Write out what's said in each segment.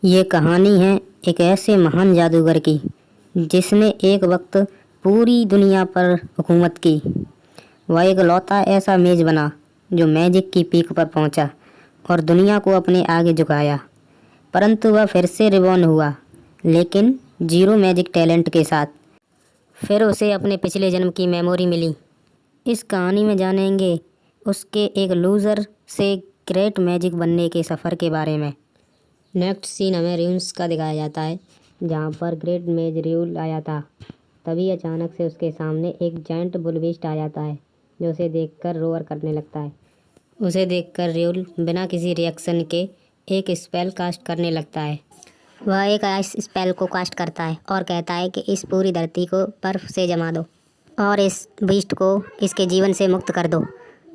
ये कहानी है एक ऐसे महान जादूगर की जिसने एक वक्त पूरी दुनिया पर हुकूमत की। वह एक लौता ऐसा मेज बना जो मैजिक की पीक पर पहुंचा और दुनिया को अपने आगे झुकाया। परंतु वह फिर से रिबॉर्न हुआ, लेकिन जीरो मैजिक टैलेंट के साथ। फिर उसे अपने पिछले जन्म की मेमोरी मिली। इस कहानी में जानेंगे उसके एक लूज़र से ग्रेट मैजिक बनने के सफ़र के बारे में। नेक्स्ट सीन हमें र्यून्स का दिखाया जाता है, जहाँ पर ग्रेट मेज र्यूल आया था। तभी अचानक से उसके सामने एक जायंट बुलबीस्ट आ जाता है, जो उसे देखकर रोअर करने लगता है। उसे देखकर र्यूल बिना किसी रिएक्शन के एक स्पेल कास्ट करने लगता है। वह एक आइस स्पेल को कास्ट करता है और कहता है कि इस पूरी धरती को बर्फ से जमा दो और इस बीस्ट को इसके जीवन से मुक्त कर दो।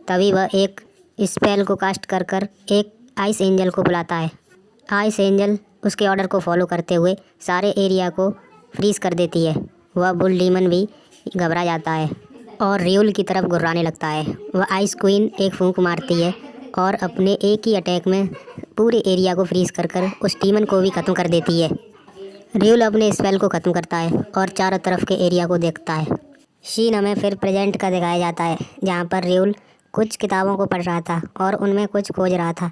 तभी वह एक स्पेल को कास्ट कर कर एक आइस एंजल को बुलाता है। आइस एंजल उसके ऑर्डर को फॉलो करते हुए सारे एरिया को फ्रीज कर देती है। वह बुल डीमन भी घबरा जाता है और र्यूल की तरफ गुर्राने लगता है। वह आइस क्वीन एक फूंक मारती है और अपने एक ही अटैक में पूरे एरिया को फ्रीज कर कर उस डीमन को भी ख़त्म कर देती है। र्यूल अपने स्पेल को ख़त्म करता है और चारों तरफ के एरिया को देखता है। सीन हमें फिर प्रेजेंट का दिखाया जाता है, जहाँ पर र्यूल कुछ किताबों को पढ़ रहा था और उनमें कुछ खोज रहा था।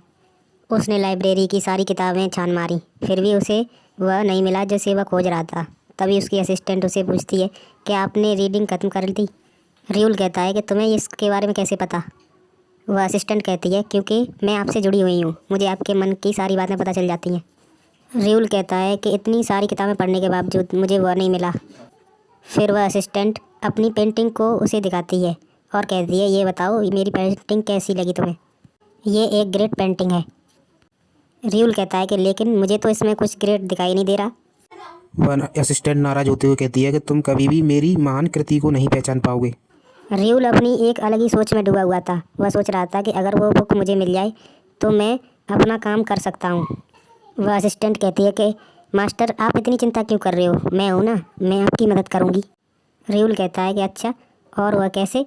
उसने लाइब्रेरी की सारी किताबें छान मारी, फिर भी उसे वह नहीं मिला जिसे वह खोज रहा था। तभी उसकी असिस्टेंट उसे पूछती है कि आपने रीडिंग ख़त्म कर दी। र्यूल कहता है कि तुम्हें इसके बारे में कैसे पता। वह असिस्टेंट कहती है क्योंकि मैं आपसे जुड़ी हुई हूँ, मुझे आपके मन की सारी बातें पता चल जाती हैं। र्यूल कहता है कि इतनी सारी किताबें पढ़ने के बावजूद मुझे वह नहीं मिला। फिर वह असिस्टेंट अपनी पेंटिंग को उसे दिखाती है और कहती है, ये बताओ मेरी पेंटिंग कैसी लगी तुम्हें। ये एक ग्रेट पेंटिंग है। र्यूल कहता है कि लेकिन मुझे तो इसमें कुछ ग्रेट दिखाई नहीं दे रहा। वह असिस्टेंट नाराज होते हुए कहती है कि तुम कभी भी मेरी महान कृति को नहीं पहचान पाओगे। र्यूल अपनी एक अलग ही सोच में डूबा हुआ था। वह सोच रहा था कि अगर वो बुक मुझे मिल जाए तो मैं अपना काम कर सकता हूँ। वह असिस्टेंट कहती है कि मास्टर, आप इतनी चिंता क्यों कर रहे हो, मैं हूँ ना, मैं आपकी मदद करूँगी। र्यूल कहता है कि अच्छा, और वह कैसे।